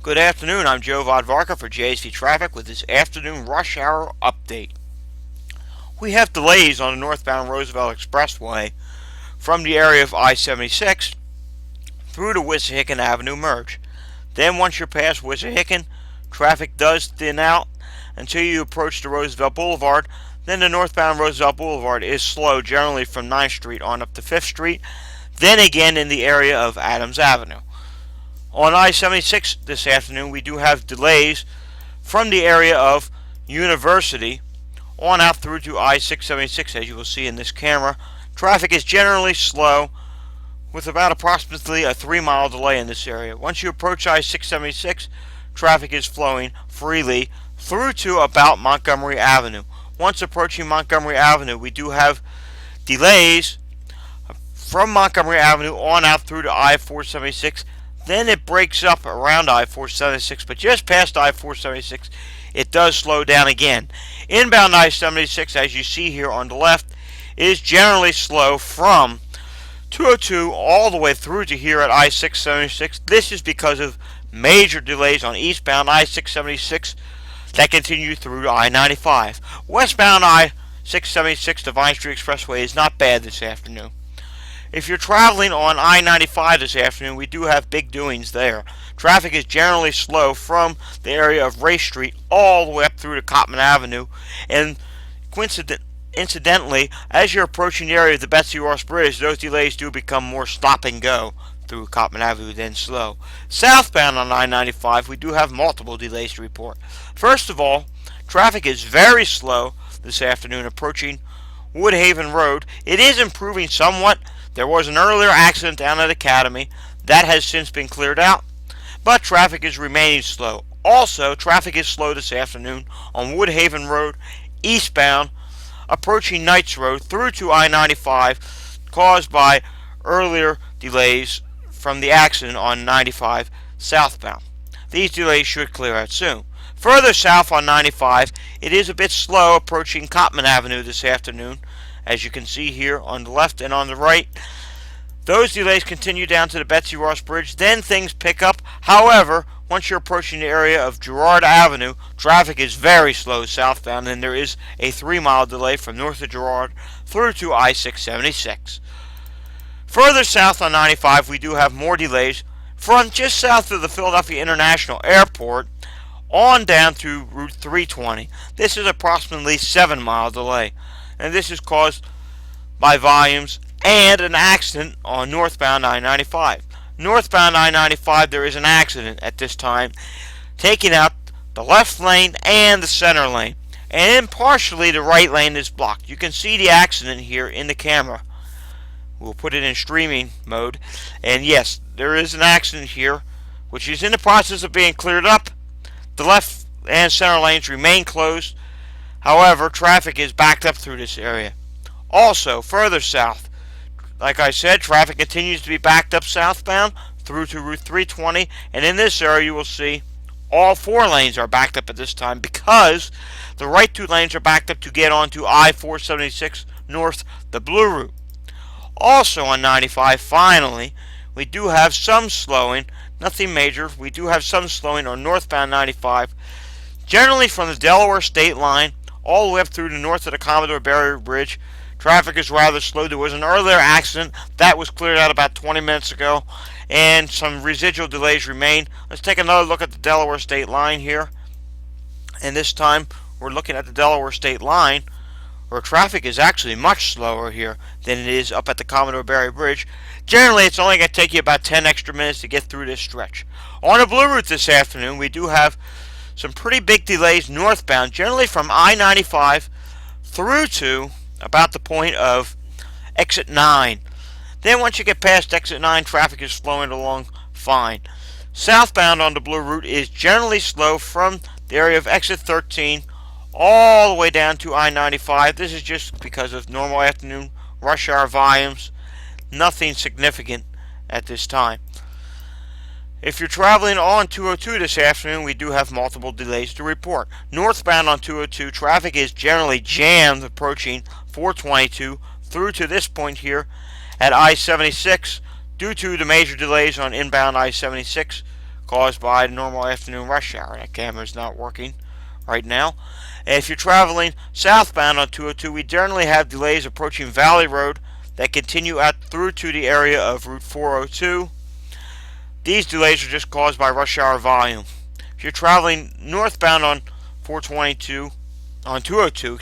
Good afternoon, I'm Joe Vodvarka for JSV Traffic with this afternoon rush hour update. We have delays on the northbound Roosevelt Expressway from the area of I-76 through to Wissahickon Avenue merge. Then once you're past Wissahickon, traffic does thin out until you approach the Roosevelt Boulevard. Then the northbound Roosevelt Boulevard is slow, generally from 9th Street on up to 5th Street, then again in the area of Adams Avenue. On I-76 this afternoon, we do have delays from the area of University on out through to I-676, as you will see in this camera. Traffic is generally slow, with about approximately a 3-mile delay in this area. Once you approach I-676, traffic is flowing freely through to about Montgomery Avenue. Once approaching Montgomery Avenue, we do have delays from Montgomery Avenue on out through to I-476. Then it breaks up around I-476, but just past I-476, it does slow down again. Inbound I-76, as you see here on the left, is generally slow from 202 all the way through to here at I-676. This is because of major delays on eastbound I-676 that continue through to I-95. Westbound I-676 to Vine Street Expressway is not bad this afternoon. If you're traveling on I-95 this afternoon, we do have big doings there. Traffic is generally slow from the area of Race Street all the way up through to Cottman Avenue. And incidentally, as you're approaching the area of the Betsy Ross Bridge, those delays do become more stop and go through Cottman Avenue than slow. Southbound on I-95, we do have multiple delays to report. First of all, traffic is very slow this afternoon approaching Woodhaven Road. It is improving somewhat. There was an earlier accident down at Academy. That has since been cleared out, but traffic is remaining slow. Also, traffic is slow this afternoon on Woodhaven Road, eastbound, approaching Knights Road through to I-95, caused by earlier delays from the accident on 95 southbound. These delays should clear out soon. Further south on 95, it is a bit slow approaching Cottman Avenue this afternoon, as you can see here on the left and on the right. Those delays continue down to the Betsy Ross Bridge, then things pick up. However, once you're approaching the area of Girard Avenue, traffic is very slow southbound, and there is a 3-mile delay from north of Girard through to I-676. Further south on 95, we do have more delays from just south of the Philadelphia International Airport on down to Route 320. This is approximately 7-mile delay, and this is caused by volumes and an accident on northbound I-95. Northbound I-95, there is an accident at this time, taking out the left lane and the center lane, and partially the right lane is blocked. You can see the accident here in the camera. We'll put it in streaming mode, and yes, there is an accident here, which is in the process of being cleared up. The left and center lanes remain closed. However, traffic is backed up through this area. Also, further south, like I said, traffic continues to be backed up southbound through to Route 320, and in this area you will see all 4 lanes are backed up at this time because the right 2 lanes are backed up to get onto I-476 north, the blue route. Also on 95, finally, we do have some slowing, nothing major. We do have some slowing on northbound 95, generally from the Delaware State line all the way up through to north of the Commodore Barrier Bridge. Traffic is rather slow. There was an earlier accident that was cleared out about 20 minutes ago, and some residual delays remain. Let's take another look at the Delaware State line here, and this time we're looking at the Delaware State line, where traffic is actually much slower here than it is up at the Commodore Barrier Bridge. Generally, it's only going to take you about 10 extra minutes to get through this stretch. On the blue route this afternoon, we do have some pretty big delays northbound, generally from I-95 through to about the point of exit 9. Then once you get past exit 9, traffic is flowing along fine. Southbound on the blue route is generally slow from the area of exit 13 all the way down to I-95. This is just because of normal afternoon rush hour volumes. Nothing significant at this time. If you're traveling on 202 this afternoon, we do have multiple delays to report. Northbound on 202, traffic is generally jammed approaching 422 through to this point here at I-76 due to the major delays on inbound I-76 caused by the normal afternoon rush hour. That camera is not working right now. And if you're traveling southbound on 202, we generally have delays approaching Valley Road that continue out through to the area of Route 402. These delays are just caused by rush hour volume. If you're traveling northbound on 422, on 202,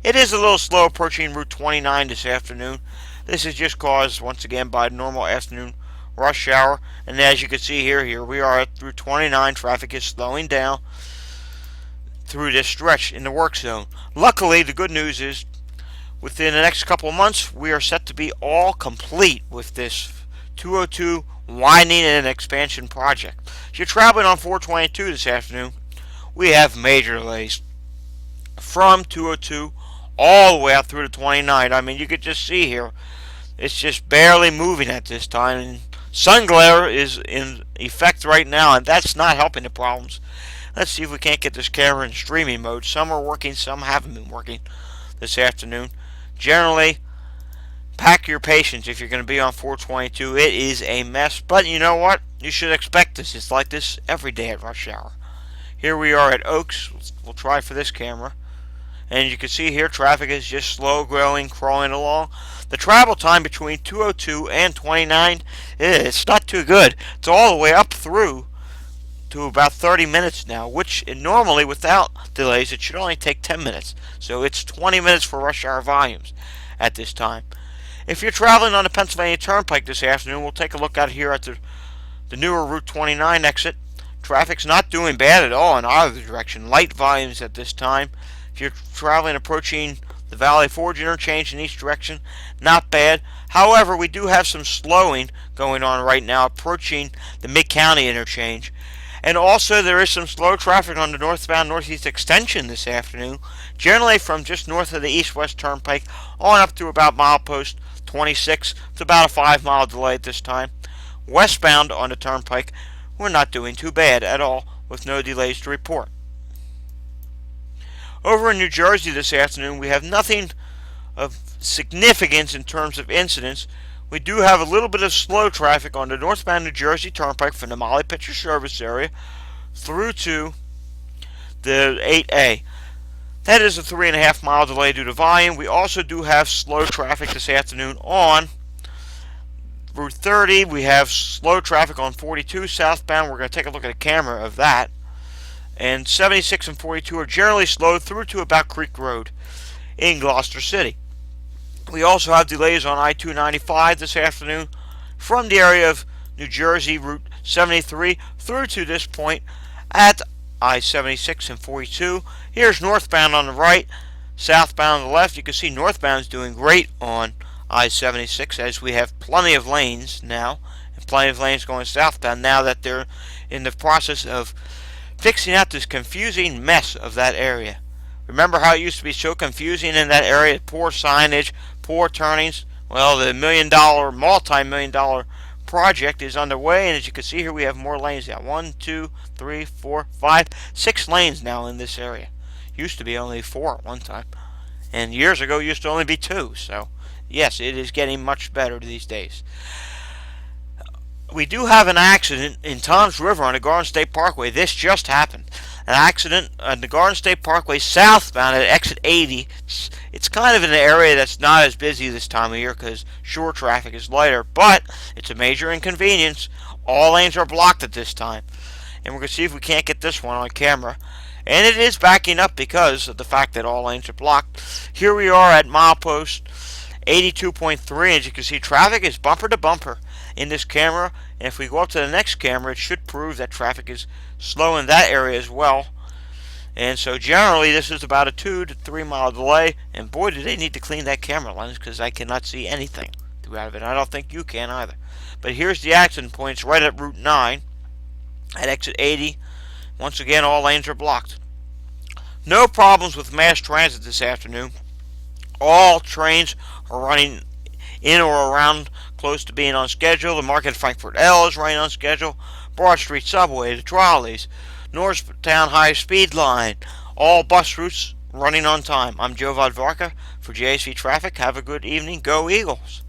it is a little slow approaching Route 29 this afternoon. This is just caused, once again, by normal afternoon rush hour. And as you can see here we are at Route 29. Traffic is slowing down through this stretch in the work zone. Luckily, the good news is, within the next couple of months, we are set to be all complete with this 202 widening and expansion project. If you're traveling on 422 this afternoon, we have major delays from 202 all the way out through to 29. I mean, you could just see here, it's just barely moving at this time, and sun glare is in effect right now, and that's not helping the problems. Let's see if we can't get this camera in streaming mode. Some are working, some haven't been working this afternoon. Generally, pack your patience if you're going to be on 422. It is a mess, but you know what? You should expect this. It's like this every day at rush hour. Here we are at Oaks. We'll try for this camera. And you can see here, traffic is just slow growing, crawling along. The travel time between 202 and 29, it's not too good. It's all the way up through to about 30 minutes now, which normally without delays it should only take 10 minutes. So it's 20 minutes for rush hour volumes at this time. If you're traveling on the Pennsylvania Turnpike this afternoon, we'll take a look out here at the newer Route 29 exit. Traffic's not doing bad at all in either direction. Light volumes at this time. If you're traveling approaching the Valley Forge interchange in each direction, not bad. However, we do have some slowing going on right now approaching the Mid-County interchange. And also there is some slow traffic on the northbound northeast extension this afternoon, generally from just north of the east-west turnpike on up to about milepost 26. It's about a 5-mile delay at this time. Westbound on the turnpike, we're not doing too bad at all with no delays to report. Over in New Jersey this afternoon, we have nothing of significance in terms of incidents. We do have a little bit of slow traffic on the northbound New Jersey Turnpike from the Molly Pitcher service area through to the 8A. That is a 3.5 mile delay due to volume. We also do have slow traffic this afternoon on Route 30. We have slow traffic on 42 southbound. We're going to take a look at a camera of that. And 76 and 42 are generally slow through to about Creek Road in Gloucester City. We also have delays on I-295 this afternoon from the area of New Jersey Route 73 through to this point at I-76 and 42. Here's northbound on the right, southbound on the left. You can see northbound is doing great on I-76 as we have plenty of lanes now, and plenty of lanes going southbound now that they're in the process of fixing out this confusing mess of that area. Remember how it used to be so confusing in that area? Poor signage, poor turnings. Well, the multi-million-dollar project is underway, and as you can see here, we have more lanes now. 1, 2, 3, 4, 5, 6 lanes now in this area. Used to be only 4 at one time, and years ago used to only be 2. So, yes, it is getting much better these days. We do have an accident in Toms River on the Garden State Parkway. This just happened. An accident on the Garden State Parkway southbound at exit 80. It's kind of in an area that's not as busy this time of year because shore traffic is lighter, but it's a major inconvenience. All lanes are blocked at this time. And we're going to see if we can't get this one on camera. And it is backing up because of the fact that all lanes are blocked. Here we are at milepost 82.3. As you can see, traffic is bumper to bumper in this camera, and if we go up to the next camera, it should prove that traffic is slow in that area as well. And so generally this is about a 2 to 3 mile delay, and boy do they need to clean that camera lens because I cannot see anything throughout of it. I don't think you can either. But here's the accident points right at Route 9 at exit 80. Once again, all lanes are blocked. No problems with mass transit this afternoon. All trains are running in or around close to being on schedule. The Market Frankfurt L is running on schedule. Broad Street Subway, the trolleys, Norristown High Speed Line, all bus routes running on time. I'm Joe Vodvarka for JSV Traffic. Have a good evening. Go Eagles!